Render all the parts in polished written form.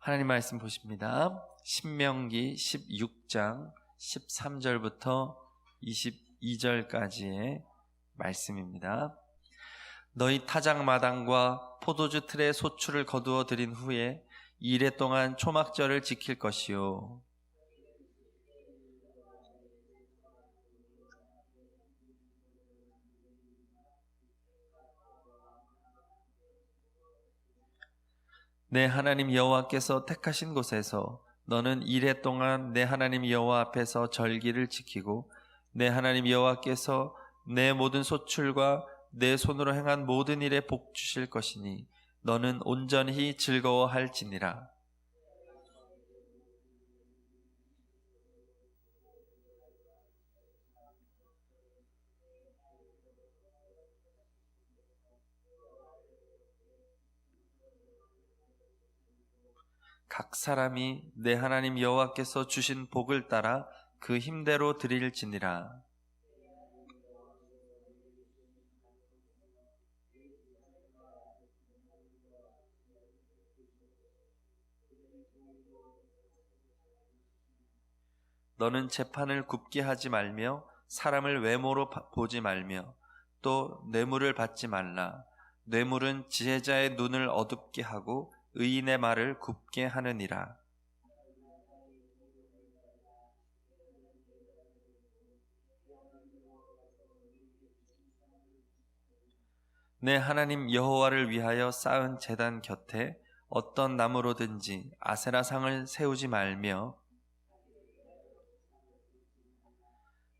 하나님 말씀 보십니다. 신명기 16장 13절부터 22절까지의 말씀입니다. 너희 타작마당과 포도주 틀에 소출을 거두어 들인 후에 2일 동안 초막절을 지킬 것이요. 내 하나님 여호와께서 택하신 곳에서 너는 2일 동안 내 하나님 여호와 앞에서 절기를 지키고 내 하나님 여호와께서 내 모든 소출과 내 손으로 행한 모든 일에 복 주실 것이니 너는 온전히 즐거워할지니라. 각 사람이 내 하나님 여호와께서 주신 복을 따라 그 힘대로 드릴지니라. 너는 재판을 굽게 하지 말며 사람을 외모로 보지 말며 또 뇌물을 받지 말라. 뇌물은 지혜자의 눈을 어둡게 하고 의인의 말을 굽게 하느니라. 내 하나님 여호와를 위하여 쌓은 제단 곁에 어떤 나무로든지 아세라상을 세우지 말며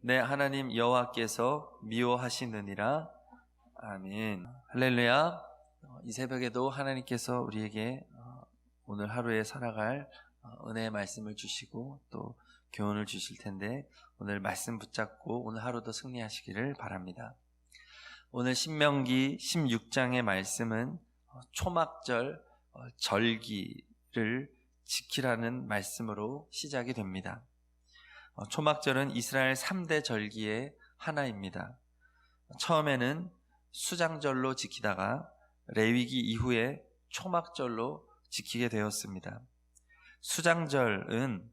내 하나님 여호와께서 미워하시느니라. 아멘. 할렐루야. 이 새벽에도 하나님께서 우리에게 오늘 하루에 살아갈 은혜의 말씀을 주시고 또 교훈을 주실 텐데 오늘 말씀 붙잡고 오늘 하루도 승리하시기를 바랍니다. 오늘 신명기 16장의 말씀은 초막절 절기를 지키라는 말씀으로 시작이 됩니다. 초막절은 이스라엘 3대 절기의 하나입니다. 처음에는 수장절로 지키다가 레위기 이후에 초막절로 지키게 되었습니다. 수장절은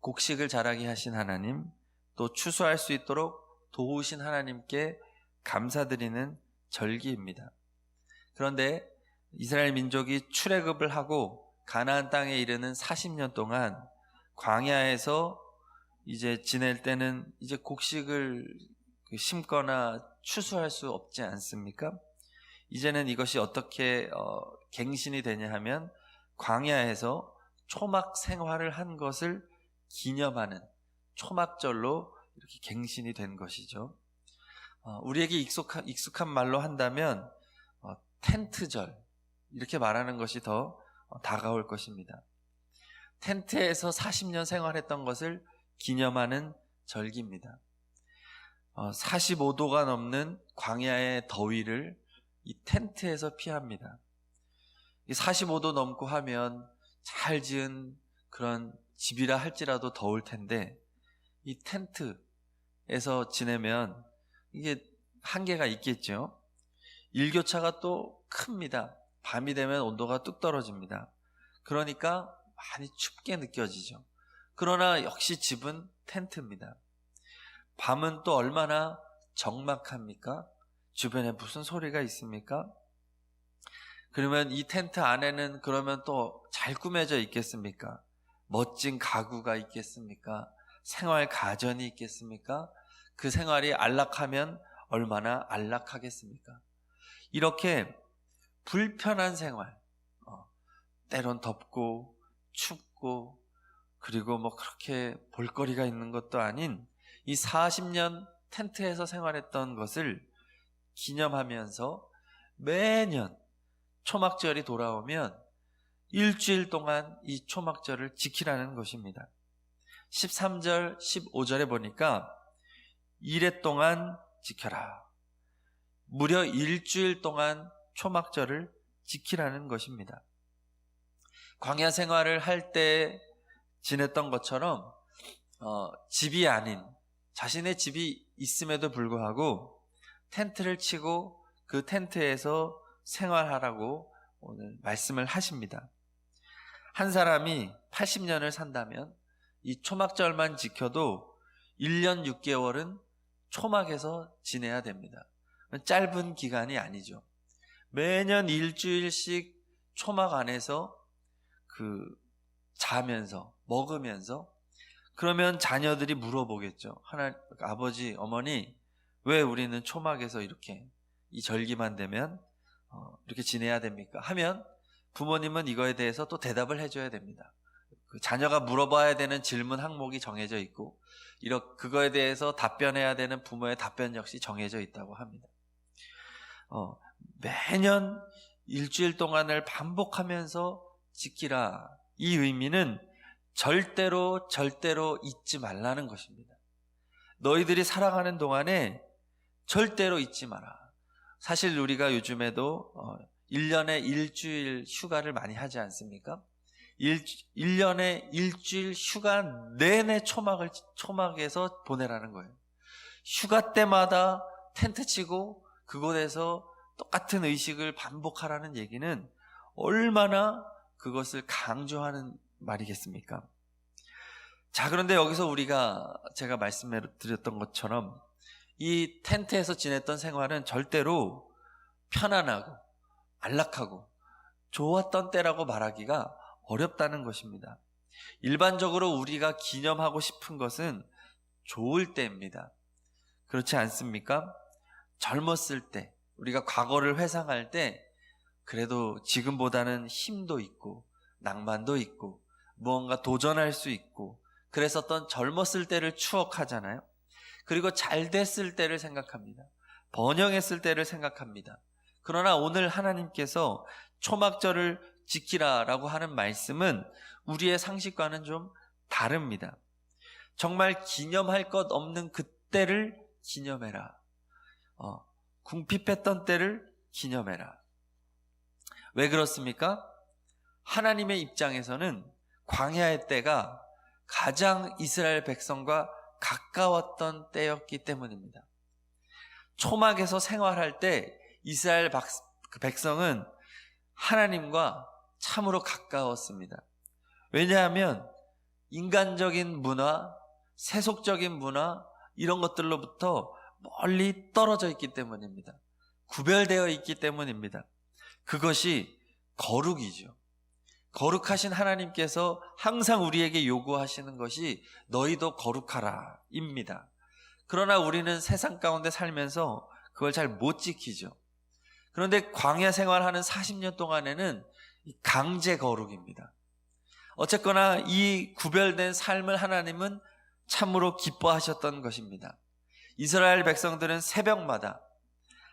곡식을 자라게 하신 하나님, 또 추수할 수 있도록 도우신 하나님께 감사드리는 절기입니다. 그런데 이스라엘 민족이 출애굽을 하고 가나안 땅에 이르는 40년 동안 광야에서 이제 지낼 때는 이제 곡식을 심거나 추수할 수 없지 않습니까? 이제는 이것이 어떻게 갱신이 되냐 하면 광야에서 초막 생활을 한 것을 기념하는 초막절로 이렇게 갱신이 된 것이죠. 우리에게 익숙한 말로 한다면 텐트절 이렇게 말하는 것이 더 다가올 것입니다. 텐트에서 40년 생활했던 것을 기념하는 절기입니다. 45도가 넘는 광야의 더위를 이 텐트에서 피합니다. 45도 넘고 하면 잘 지은 그런 집이라 할지라도 더울 텐데 이 텐트에서 지내면 이게 한계가 있겠죠. 일교차가 또 큽니다. 밤이 되면 온도가 뚝 떨어집니다. 그러니까 많이 춥게 느껴지죠. 그러나 역시 집은 텐트입니다. 밤은 또 얼마나 적막합니까? 주변에 무슨 소리가 있습니까? 그러면 이 텐트 안에는 그러면 또 잘 꾸며져 있겠습니까? 멋진 가구가 있겠습니까? 생활 가전이 있겠습니까? 그 생활이 안락하면 얼마나 안락하겠습니까? 이렇게 불편한 생활, 때론 덥고 춥고 그리고 그렇게 볼거리가 있는 것도 아닌 이 40년 텐트에서 생활했던 것을 기념하면서 매년 초막절이 돌아오면 일주일 동안 이 초막절을 지키라는 것입니다. 13절, 15절에 보니까 2일 동안 지켜라. 무려 일주일 동안 초막절을 지키라는 것입니다. 광야 생활을 할 때 지냈던 것처럼 집이 아닌 자신의 집이 있음에도 불구하고 텐트를 치고 그 텐트에서 생활하라고 오늘 말씀을 하십니다. 한 사람이 80년을 산다면 이 초막절만 지켜도 1년 6개월은 초막에서 지내야 됩니다. 짧은 기간이 아니죠. 매년 일주일씩 초막 안에서 자면서 먹으면서, 그러면 자녀들이 물어보겠죠. 아버지, 어머니, 왜 우리는 초막에서 이렇게 이 절기만 되면 이렇게 지내야 됩니까? 하면 부모님은 이거에 대해서 또 대답을 해줘야 됩니다. 자녀가 물어봐야 되는 질문 항목이 정해져 있고, 그거에 대해서 답변해야 되는 부모의 답변 역시 정해져 있다고 합니다. 매년 일주일 동안을 반복하면서 지키라. 이 의미는 절대로 잊지 말라는 것입니다. 너희들이 살아가는 동안에 절대로 잊지 마라. 사실 우리가 요즘에도 1년에 일주일 휴가를 많이 하지 않습니까? 1년에 일주일 휴가 내내 초막에서 보내라는 거예요. 휴가 때마다 텐트 치고 그곳에서 똑같은 의식을 반복하라는 얘기는 얼마나 그것을 강조하는 말이겠습니까? 자, 그런데 여기서 제가 말씀드렸던 것처럼 이 텐트에서 지냈던 생활은 절대로 편안하고 안락하고 좋았던 때라고 말하기가 어렵다는 것입니다. 일반적으로 우리가 기념하고 싶은 것은 좋을 때입니다. 그렇지 않습니까? 젊었을 때, 우리가 과거를 회상할 때 그래도 지금보다는 힘도 있고 낭만도 있고 무언가 도전할 수 있고 그랬었던 젊었을 때를 추억하잖아요. 그리고 잘 됐을 때를 생각합니다. 번영했을 때를 생각합니다. 그러나 오늘 하나님께서 초막절을 지키라라고 하는 말씀은 우리의 상식과는 좀 다릅니다. 정말 기념할 것 없는 그때를 기념해라. 궁핍했던 때를 기념해라. 왜 그렇습니까? 하나님의 입장에서는 광야의 때가 가장 이스라엘 백성과 가까웠던 때였기 때문입니다. 초막에서 생활할 때 이스라엘 백성은 하나님과 참으로 가까웠습니다. 왜냐하면 인간적인 문화, 세속적인 문화, 이런 것들로부터 멀리 떨어져 있기 때문입니다. 구별되어 있기 때문입니다. 그것이 거룩이죠. 거룩하신 하나님께서 항상 우리에게 요구하시는 것이 너희도 거룩하라 입니다. 그러나 우리는 세상 가운데 살면서 그걸 잘 못 지키죠. 그런데 광야 생활하는 40년 동안에는 강제 거룩입니다. 어쨌거나 이 구별된 삶을 하나님은 참으로 기뻐하셨던 것입니다. 이스라엘 백성들은 새벽마다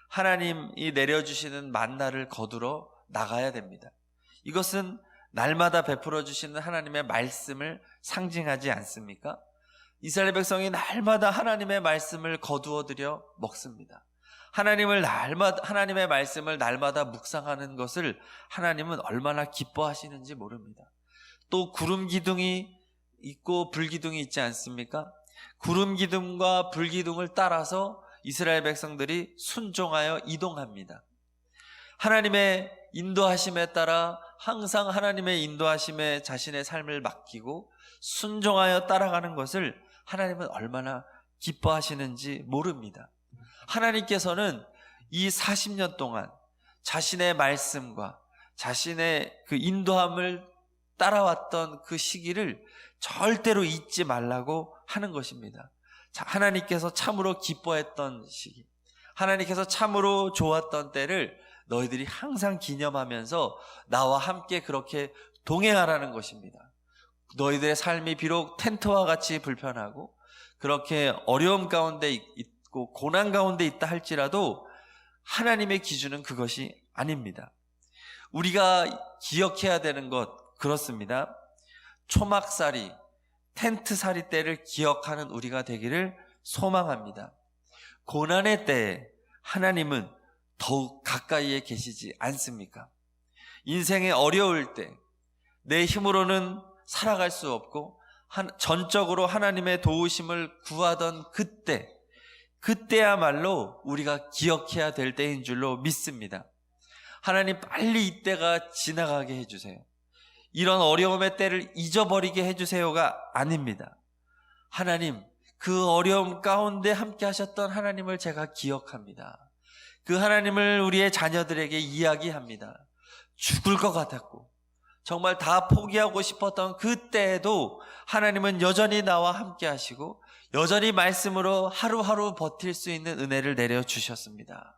하나님이 내려주시는 만나를 거두러 나가야 됩니다. 이것은 날마다 베풀어 주시는 하나님의 말씀을 상징하지 않습니까? 이스라엘 백성이 날마다 하나님의 말씀을 거두어 들여 먹습니다. 하나님의 말씀을 날마다 묵상하는 것을 하나님은 얼마나 기뻐하시는지 모릅니다. 또 구름 기둥이 있고 불기둥이 있지 않습니까? 구름 기둥과 불기둥을 따라서 이스라엘 백성들이 순종하여 이동합니다. 하나님의 인도하심에 따라 항상 하나님의 인도하심에 자신의 삶을 맡기고 순종하여 따라가는 것을 하나님은 얼마나 기뻐하시는지 모릅니다. 하나님께서는 이 40년 동안 자신의 말씀과 자신의 그 인도함을 따라왔던 그 시기를 절대로 잊지 말라고 하는 것입니다. 자, 하나님께서 참으로 기뻐했던 시기, 하나님께서 참으로 좋았던 때를 너희들이 항상 기념하면서 나와 함께 그렇게 동행하라는 것입니다. 너희들의 삶이 비록 텐트와 같이 불편하고 그렇게 어려움 가운데 있고 고난 가운데 있다 할지라도 하나님의 기준은 그것이 아닙니다. 우리가 기억해야 되는 것 그렇습니다. 초막살이, 텐트살이 때를 기억하는 우리가 되기를 소망합니다. 고난의 때에 하나님은 더욱 가까이에 계시지 않습니까? 인생의 어려울 때 내 힘으로는 살아갈 수 없고 전적으로 하나님의 도우심을 구하던 그때야말로 우리가 기억해야 될 때인 줄로 믿습니다. 하나님 빨리 이때가 지나가게 해주세요. 이런 어려움의 때를 잊어버리게 해주세요가 아닙니다. 하나님, 그 어려움 가운데 함께 하셨던 하나님을 제가 기억합니다. 그 하나님을 우리의 자녀들에게 이야기합니다. 죽을 것 같았고 정말 다 포기하고 싶었던 그때에도 하나님은 여전히 나와 함께 하시고 여전히 말씀으로 하루하루 버틸 수 있는 은혜를 내려주셨습니다.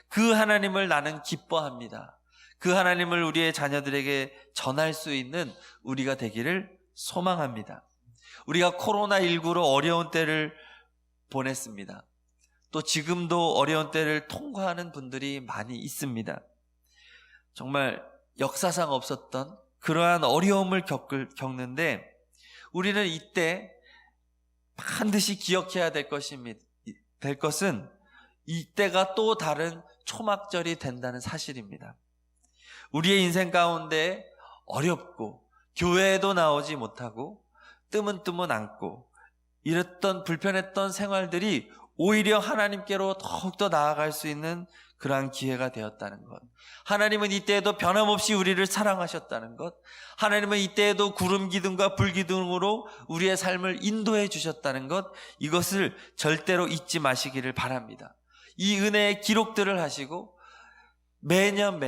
그 하나님을 나는 기뻐합니다. 그 하나님을 우리의 자녀들에게 전할 수 있는 우리가 되기를 소망합니다. 우리가 코로나19로 어려운 때를 보냈습니다. 또 지금도 어려운 때를 통과하는 분들이 많이 있습니다. 정말 역사상 없었던 그러한 어려움을 겪는데 우리는 이때 반드시 기억해야 될 것은 이때가 또 다른 초막절이 된다는 사실입니다. 우리의 인생 가운데 어렵고 교회에도 나오지 못하고 뜨문뜨문 않고 이랬던 불편했던 생활들이 오히려 하나님께로 더욱더 나아갈 수 있는 그러한 기회가 되었다는 것. 하나님은 이때에도 변함없이 우리를 사랑하셨다는 것. 하나님은 이때에도 구름 기둥과 불 기둥으로 우리의 삶을 인도해 주셨다는 것. 이것을 절대로 잊지 마시기를 바랍니다. 이 은혜의 기록들을 하시고 매년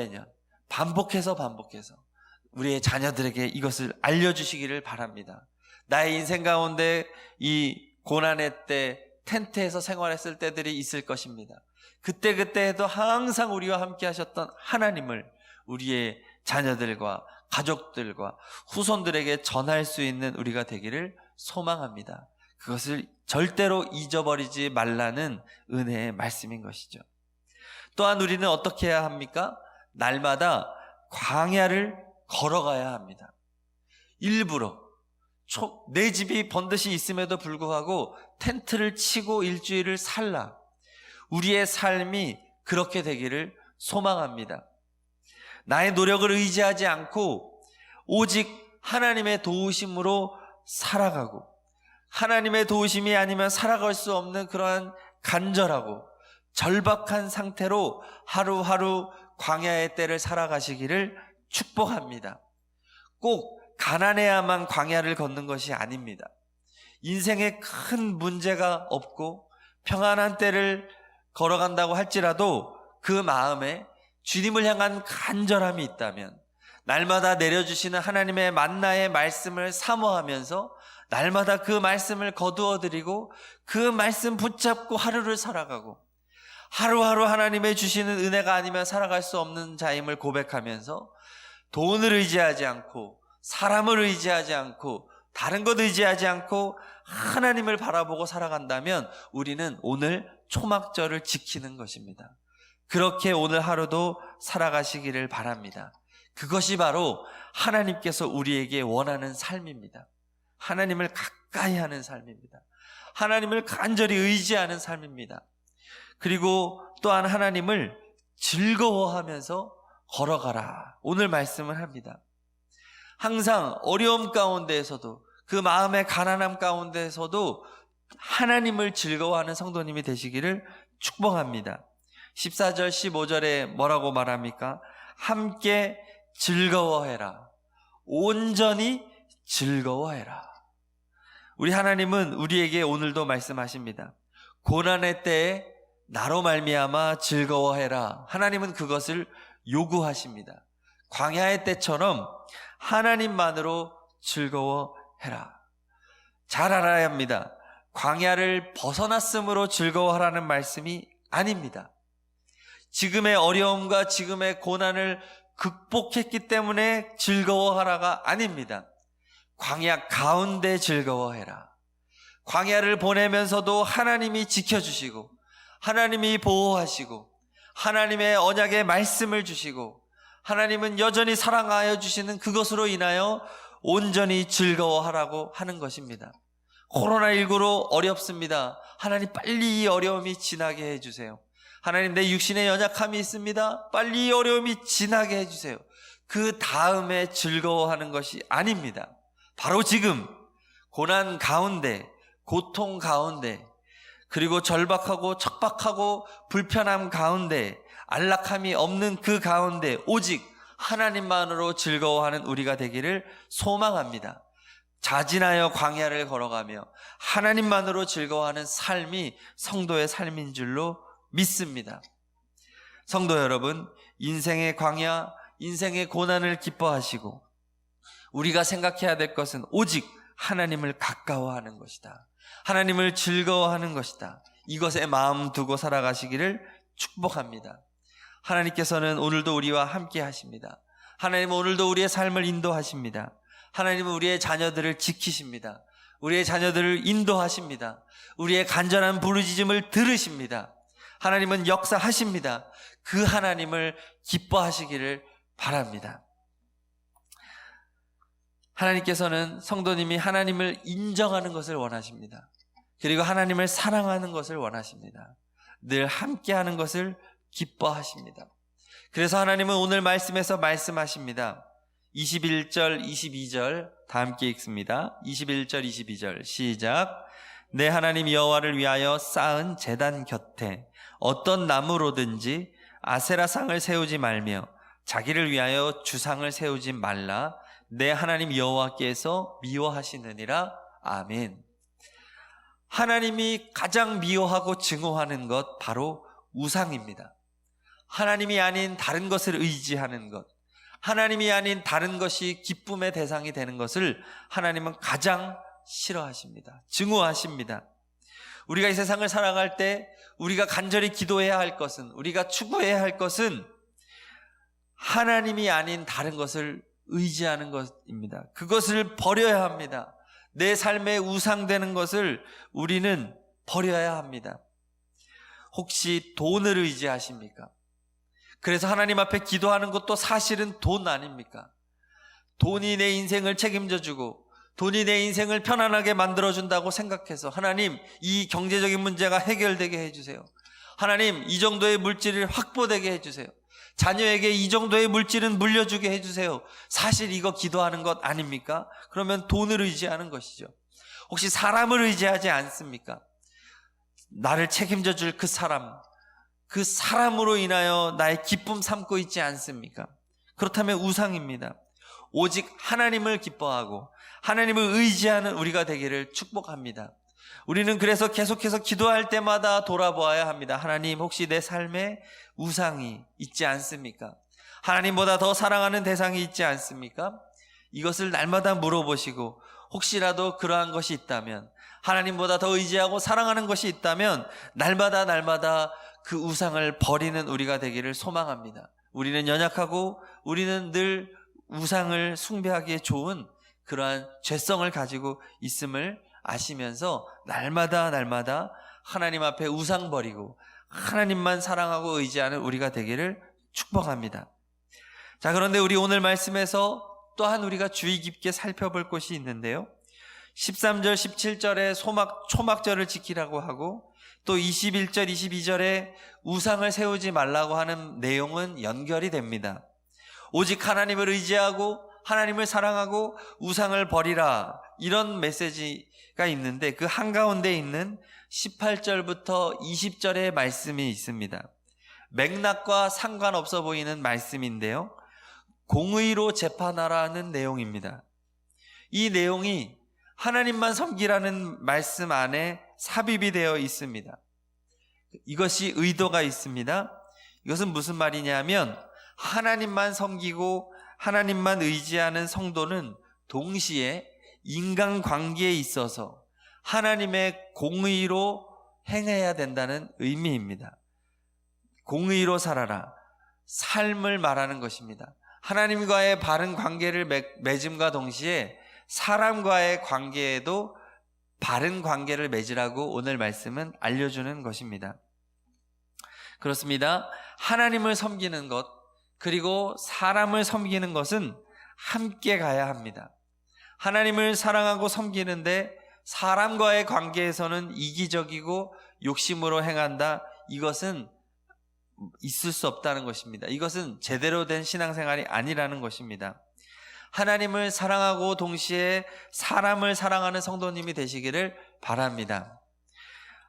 반복해서 우리의 자녀들에게 이것을 알려주시기를 바랍니다. 나의 인생 가운데 이 고난의 때 텐트에서 생활했을 때들이 있을 것입니다. 그때에도 항상 우리와 함께 하셨던 하나님을 우리의 자녀들과 가족들과 후손들에게 전할 수 있는 우리가 되기를 소망합니다. 그것을 절대로 잊어버리지 말라는 은혜의 말씀인 것이죠. 또한 우리는 어떻게 해야 합니까? 날마다 광야를 걸어가야 합니다. 일부러 내 집이 번듯이 있음에도 불구하고 텐트를 치고 일주일을 살라. 우리의 삶이 그렇게 되기를 소망합니다. 나의 노력을 의지하지 않고 오직 하나님의 도우심으로 살아가고 하나님의 도우심이 아니면 살아갈 수 없는 그러한 간절하고 절박한 상태로 하루하루 광야의 때를 살아가시기를 축복합니다. 꼭 가난해야만 광야를 걷는 것이 아닙니다. 인생에 큰 문제가 없고 평안한 때를 걸어간다고 할지라도 그 마음에 주님을 향한 간절함이 있다면 날마다 내려주시는 하나님의 만나의 말씀을 사모하면서 날마다 그 말씀을 거두어드리고 그 말씀 붙잡고 하루를 살아가고 하루하루 하나님의 주시는 은혜가 아니면 살아갈 수 없는 자임을 고백하면서 돈을 의지하지 않고 사람을 의지하지 않고 다른 것 의지하지 않고 하나님을 바라보고 살아간다면 우리는 오늘 초막절을 지키는 것입니다. 그렇게 오늘 하루도 살아가시기를 바랍니다. 그것이 바로 하나님께서 우리에게 원하는 삶입니다. 하나님을 가까이 하는 삶입니다. 하나님을 간절히 의지하는 삶입니다. 그리고 또한 하나님을 즐거워하면서 걸어가라. 오늘 말씀을 합니다. 항상 어려움 가운데에서도 그 마음의 가난함 가운데에서도 하나님을 즐거워하는 성도님이 되시기를 축복합니다. 14절 15절에 뭐라고 말합니까? 함께 즐거워해라. 온전히 즐거워해라. 우리 하나님은 우리에게 오늘도 말씀하십니다. 고난의 때에 나로 말미암아 즐거워해라. 하나님은 그것을 요구하십니다. 광야의 때처럼 하나님만으로 즐거워해라. 잘 알아야 합니다. 광야를 벗어났으므로 즐거워하라는 말씀이 아닙니다. 지금의 어려움과 지금의 고난을 극복했기 때문에 즐거워하라가 아닙니다. 광야 가운데 즐거워해라. 광야를 보내면서도 하나님이 지켜주시고 하나님이 보호하시고 하나님의 언약의 말씀을 주시고 하나님은 여전히 사랑하여 주시는 그것으로 인하여 온전히 즐거워하라고 하는 것입니다. 코로나19로 어렵습니다. 하나님 빨리 이 어려움이 지나게 해주세요. 하나님 내 육신에 연약함이 있습니다. 빨리 이 어려움이 지나게 해주세요. 그 다음에 즐거워하는 것이 아닙니다. 바로 지금 고난 가운데 고통 가운데 그리고 절박하고 척박하고 불편함 가운데 안락함이 없는 그 가운데 오직 하나님만으로 즐거워하는 우리가 되기를 소망합니다. 자진하여 광야를 걸어가며 하나님만으로 즐거워하는 삶이 성도의 삶인 줄로 믿습니다. 성도 여러분, 인생의 광야, 인생의 고난을 기뻐하시고 우리가 생각해야 될 것은 오직 하나님을 가까워하는 것이다. 하나님을 즐거워하는 것이다. 이것에 마음 두고 살아가시기를 축복합니다. 하나님께서는 오늘도 우리와 함께 하십니다. 하나님은 오늘도 우리의 삶을 인도하십니다. 하나님은 우리의 자녀들을 지키십니다. 우리의 자녀들을 인도하십니다. 우리의 간절한 부르짖음을 들으십니다. 하나님은 역사하십니다. 그 하나님을 기뻐하시기를 바랍니다. 하나님께서는 성도님이 하나님을 인정하는 것을 원하십니다. 그리고 하나님을 사랑하는 것을 원하십니다. 늘 함께하는 것을 기뻐하십니다. 그래서 하나님은 오늘 말씀에서 말씀하십니다. 21절, 22절 다 함께 읽습니다. 21절, 22절 시작. 내 하나님 여호와를 위하여 쌓은 제단 곁에 어떤 나무로든지 아세라상을 세우지 말며 자기를 위하여 주상을 세우지 말라. 내 하나님 여호와께서 미워하시느니라. 아멘. 하나님이 가장 미워하고 증오하는 것 바로 우상입니다. 하나님이 아닌 다른 것을 의지하는 것, 하나님이 아닌 다른 것이 기쁨의 대상이 되는 것을 하나님은 가장 싫어하십니다. 증오하십니다. 우리가 이 세상을 살아갈 때 우리가 간절히 기도해야 할 것은, 우리가 추구해야 할 것은 하나님이 아닌 다른 것을 의지하는 것입니다. 그것을 버려야 합니다. 내 삶에 우상되는 것을 우리는 버려야 합니다. 혹시 돈을 의지하십니까? 그래서 하나님 앞에 기도하는 것도 사실은 돈 아닙니까? 돈이 내 인생을 책임져 주고 돈이 내 인생을 편안하게 만들어준다고 생각해서 하나님, 이 경제적인 문제가 해결되게 해주세요. 하나님, 이 정도의 물질을 확보되게 해주세요. 자녀에게 이 정도의 물질은 물려주게 해주세요. 사실 이거 기도하는 것 아닙니까? 그러면 돈을 의지하는 것이죠. 혹시 사람을 의지하지 않습니까? 나를 책임져 줄 그 사람으로 인하여 나의 기쁨 삼고 있지 않습니까? 그렇다면 우상입니다. 오직 하나님을 기뻐하고 하나님을 의지하는 우리가 되기를 축복합니다. 우리는 그래서 계속해서 기도할 때마다 돌아보아야 합니다. 하나님, 혹시 내 삶에 우상이 있지 않습니까? 하나님보다 더 사랑하는 대상이 있지 않습니까? 이것을 날마다 물어보시고 혹시라도 그러한 것이 있다면, 하나님보다 더 의지하고 사랑하는 것이 있다면 날마다 그 우상을 버리는 우리가 되기를 소망합니다. 우리는 연약하고 우리는 늘 우상을 숭배하기에 좋은 그러한 죄성을 가지고 있음을 아시면서 날마다 하나님 앞에 우상 버리고 하나님만 사랑하고 의지하는 우리가 되기를 축복합니다. 자, 그런데 우리 오늘 말씀에서 또한 우리가 주의 깊게 살펴볼 것이 있는데요, 13절 17절에 초막절을 지키라고 하고 또 21절 22절에 우상을 세우지 말라고 하는 내용은 연결이 됩니다. 오직 하나님을 의지하고 하나님을 사랑하고 우상을 버리라, 이런 메시지가 있는데 그 한가운데 있는 18절부터 20절의 말씀이 있습니다. 맥락과 상관없어 보이는 말씀인데요, 공의로 재판하라는 내용입니다. 이 내용이 하나님만 섬기라는 말씀 안에 삽입이 되어 있습니다. 이것이 의도가 있습니다. 이것은 무슨 말이냐면 하나님만 섬기고 하나님만 의지하는 성도는 동시에 인간관계에 있어서 하나님의 공의로 행해야 된다는 의미입니다. 공의로 살아라, 삶을 말하는 것입니다. 하나님과의 바른 관계를 맺음과 동시에 사람과의 관계에도 바른 관계를 맺으라고 오늘 말씀은 알려주는 것입니다. 그렇습니다. 하나님을 섬기는 것, 그리고 사람을 섬기는 것은 함께 가야 합니다. 하나님을 사랑하고 섬기는데 사람과의 관계에서는 이기적이고 욕심으로 행한다, 이것은 있을 수 없다는 것입니다. 이것은 제대로 된 신앙생활이 아니라는 것입니다. 하나님을 사랑하고 동시에 사람을 사랑하는 성도님이 되시기를 바랍니다.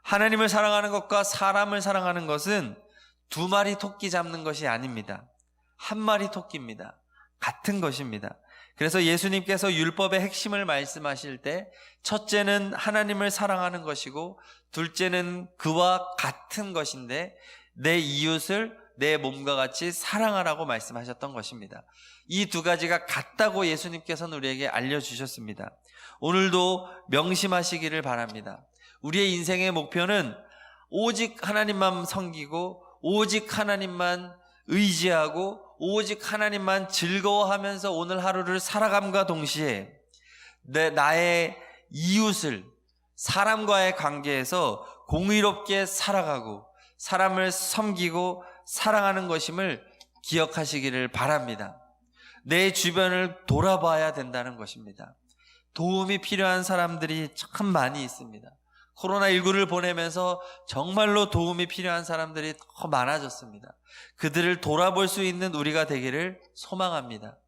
하나님을 사랑하는 것과 사람을 사랑하는 것은 두 마리 토끼 잡는 것이 아닙니다. 한 마리 토끼입니다. 같은 것입니다. 그래서 예수님께서 율법의 핵심을 말씀하실 때 첫째는 하나님을 사랑하는 것이고 둘째는 그와 같은 것인데 내 이웃을 내 몸과 같이 사랑하라고 말씀하셨던 것입니다. 이 두 가지가 같다고 예수님께서는 우리에게 알려주셨습니다. 오늘도 명심하시기를 바랍니다. 우리의 인생의 목표는 오직 하나님만 섬기고 오직 하나님만 의지하고 오직 하나님만 즐거워하면서 오늘 하루를 살아감과 동시에 나의 이웃을 사람과의 관계에서 공의롭게 살아가고 사람을 섬기고 사랑하는 것임을 기억하시기를 바랍니다. 내 주변을 돌아봐야 된다는 것입니다. 도움이 필요한 사람들이 참 많이 있습니다. 코로나19를 보내면서 정말로 도움이 필요한 사람들이 더 많아졌습니다. 그들을 돌아볼 수 있는 우리가 되기를 소망합니다.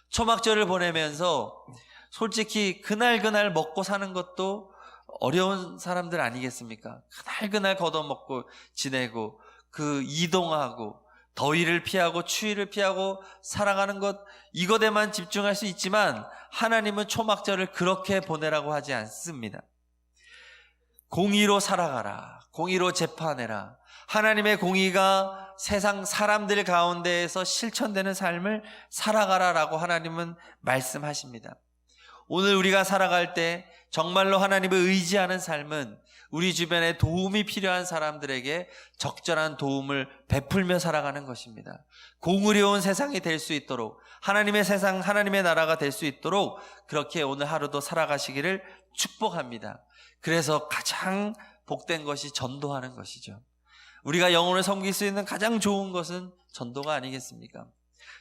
초막절을 보내면서 솔직히 그날 먹고 사는 것도 어려운 사람들 아니겠습니까? 그날 걷어먹고 지내고 그 이동하고 더위를 피하고 추위를 피하고 살아가는 것, 이것에만 집중할 수 있지만 하나님은 초막절을 그렇게 보내라고 하지 않습니다. 공의로 살아가라. 공의로 재판해라. 하나님의 공의가 세상 사람들 가운데에서 실천되는 삶을 살아가라라고 하나님은 말씀하십니다. 오늘 우리가 살아갈 때 정말로 하나님을 의지하는 삶은 우리 주변에 도움이 필요한 사람들에게 적절한 도움을 베풀며 살아가는 것입니다. 공의로운 세상이 될 수 있도록 하나님의 세상, 하나님의 나라가 될 수 있도록 그렇게 오늘 하루도 살아가시기를 축복합니다. 그래서 가장 복된 것이 전도하는 것이죠. 우리가 영혼을 섬길 수 있는 가장 좋은 것은 전도가 아니겠습니까?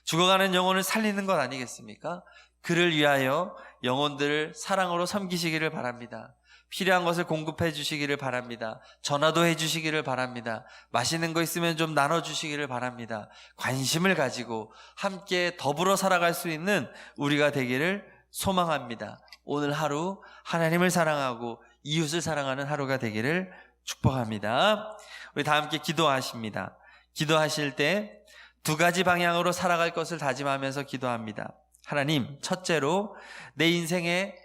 죽어가는 영혼을 살리는 것 아니겠습니까? 그를 위하여 영혼들을 사랑으로 섬기시기를 바랍니다. 필요한 것을 공급해 주시기를 바랍니다. 전화도 해 주시기를 바랍니다. 맛있는 거 있으면 좀 나눠주시기를 바랍니다. 관심을 가지고 함께 더불어 살아갈 수 있는 우리가 되기를 소망합니다. 오늘 하루 하나님을 사랑하고 이웃을 사랑하는 하루가 되기를 축복합니다. 우리 다 함께 기도하십니다. 기도하실 때 두 가지 방향으로 살아갈 것을 다짐하면서 기도합니다. 하나님, 첫째로 내 인생의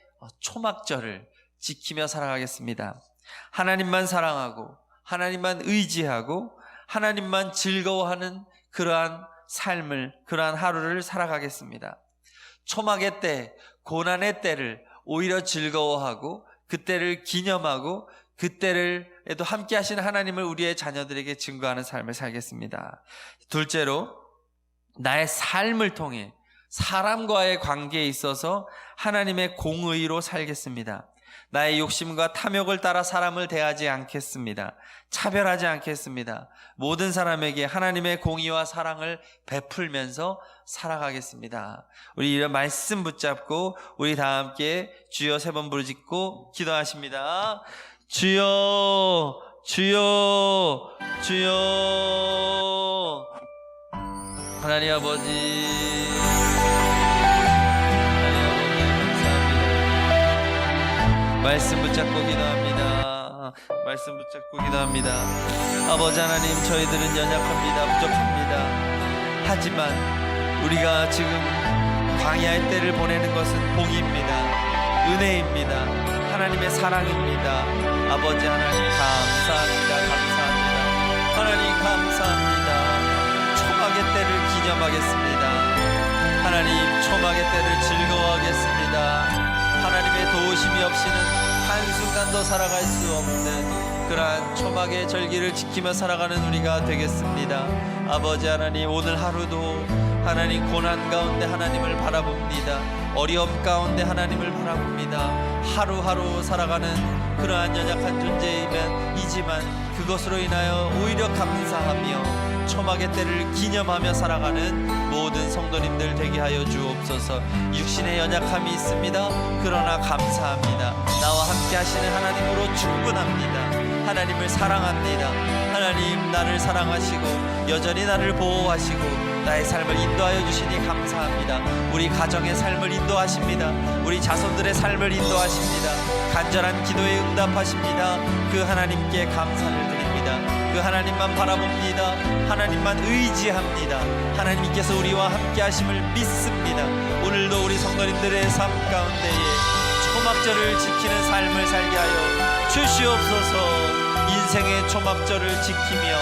초막절을 지키며 살아가겠습니다. 하나님만 사랑하고 하나님만 의지하고 하나님만 즐거워하는 그러한 삶을, 그러한 하루를 살아가겠습니다. 초막의 때, 고난의 때를 오히려 즐거워하고 그때를 기념하고 그때를에도 함께 하시는 하나님을 우리의 자녀들에게 증거하는 삶을 살겠습니다. 둘째로 나의 삶을 통해 사람과의 관계에 있어서 하나님의 공의로 살겠습니다. 나의 욕심과 탐욕을 따라 사람을 대하지 않겠습니다. 차별하지 않겠습니다. 모든 사람에게 하나님의 공의와 사랑을 베풀면서 살아가겠습니다. 우리 이런 말씀 붙잡고 우리 다 함께 주여 3번 부르짖고 기도하십니다. 주여, 주여, 주여. 하나님 아버지, 말씀 붙잡고 기도합니다. 말씀 붙잡고 기도합니다. 아버지 하나님, 저희들은 연약합니다. 부족합니다. 하지만 우리가 지금 광야의 때를 보내는 것은 복입니다. 은혜입니다. 하나님의 사랑입니다. 아버지 하나님 감사합니다. 감사합니다. 하나님 감사합니다. 초막의 때를 기념하겠습니다. 하나님 초막의 때를 즐거워하겠습니다. 하나님의 도우심이 없이는 한순간도 살아갈 수 없는 그러한 초막의 절기를 지키며 살아가는 우리가 되겠습니다. 아버지 하나님, 오늘 하루도 하나님 고난 가운데 하나님을 바라봅니다. 어려움 가운데 하나님을 바라봅니다. 하루하루 살아가는 그러한 연약한 존재이지만 그것으로 인하여 오히려 감사하며 초막의 때를 기념하며 살아가는 모든 성도님들 되게 하여 주옵소서. 육신의 연약함이 있습니다. 그러나 감사합니다. 나와 함께 하시는 하나님으로 충분합니다. 하나님을 사랑합니다. 하나님 나를 사랑하시고 여전히 나를 보호하시고 나의 삶을 인도하여 주시니 감사합니다. 우리 가정의 삶을 인도하십니다. 우리 자손들의 삶을 인도하십니다. 간절한 기도에 응답하십니다. 그 하나님께 감사를 드립니다. 그 그 하나님만 바라봅니다. 하나님만 의지합니다. 하나님께서 우리와 함께 하심을 믿습니다. 오늘도 우리 성도님들의 삶 가운데에 초막절을 지키는 삶을 살게 하여 주시옵소서. 인생의 초막절을 지키며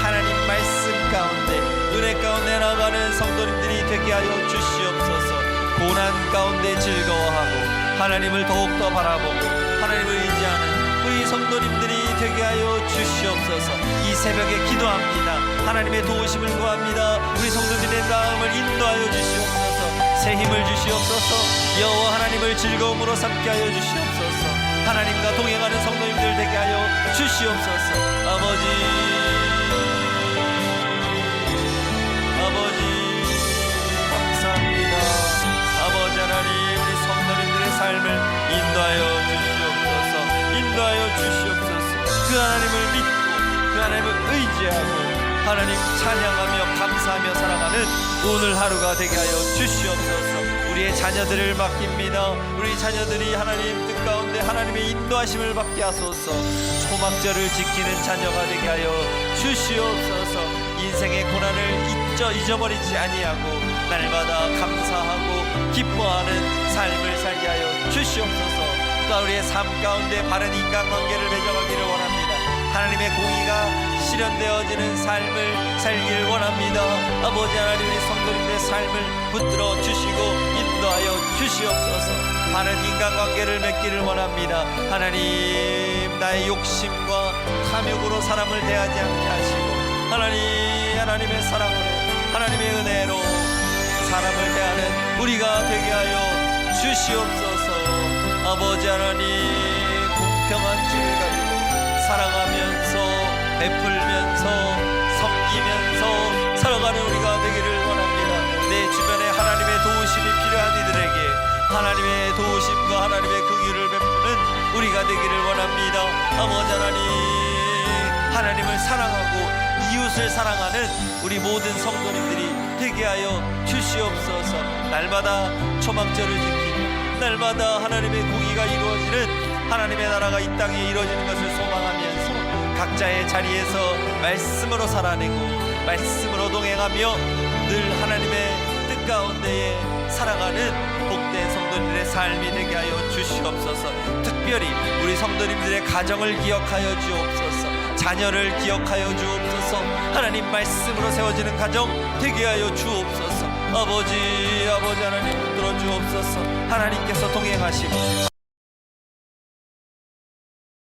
하나님 말씀 가운데 은혜 가운데 나가는 성도님들이 되게 하여 주시옵소서. 고난 가운데 즐거워하고 하나님을 더욱더 바라보고 하나님을 의지하는 우리 성도님들이 되게 하여 주시옵소서. 이 새벽에 기도합니다. 하나님의 도우심을 구합니다. 우리 성도들의 마음을 인도하여 주시옵소서. 새 힘을 주시옵소서. 여호와 하나님을 즐거움으로 삼게 하여 주시옵소서. 하나님과 동행하는 성도님들 되게 하여 주시옵소서. 아버지 감사합니다. 아버지 하나님, 우리 성도님들의 삶을 인도하여 주시옵소서. 인도하여 주시옵소서. 그 하나님을 믿고 그 하나님을 의지하고 하나님 찬양하며 감사하며 살아가는 오늘 하루가 되게 하여 주시옵소서. 우리의 자녀들을 맡깁니다. 우리 자녀들이 하나님 뜻 가운데 하나님의 인도하심을 받게 하소서. 초막절을 지키는 자녀가 되게 하여 주시옵소서. 인생의 고난을 잊어버리지 아니하고 날마다 감사하고 기뻐하는 삶을 살게 하여 주시옵소서. 또 우리의 삶 가운데 바른 인간관계를 맺어가기를 원합니다. 하나님의 공의가 실현되어지는 삶을 살기를 원합니다. 아버지 하나님, 우리 성도님의 삶을 붙들어 주시고 인도하여 주시옵소서. 바른 인간관계를 맺기를 원합니다. 하나님, 나의 욕심과 탐욕으로 사람을 대하지 않게 하시고 하나님의 사랑으로 하나님의 은혜로 사람을 대하는 우리가 되게 하여 주시옵소서. 아버지 하나님, 공평한 길을 가지고 살아가면서 베풀면서 섬기면서 살아가는 우리가 되기를 원합니다. 내 주변에 하나님의 도우심이 필요한 이들에게 하나님의 도우심과 하나님의 긍휼을 베푸는 우리가 되기를 원합니다. 아버지 하나님을 사랑하고 이웃을 사랑하는 우리 모든 성도님들이 되게 하여 주시옵소서. 날마다 초막절을 지키며 날마다 하나님의 공의가 이루어지는 하나님의 나라가 이 땅에 이루어지는 것을 소망하면서 각자의 자리에서 말씀으로 살아내고 말씀으로 동행하며 늘 하나님의 뜻 가운데에 살아가는 복된 성도님들의 삶이 되게 하여 주시옵소서. 특별히 우리 성도님들의 가정을 기억하여 주옵소서. 자녀를 기억하여 주옵소서. 하나님 말씀으로 세워지는 가정 되게 하여 주옵소서. 아버지 하나님 붙들어 주옵소서. 하나님께서 동행하시고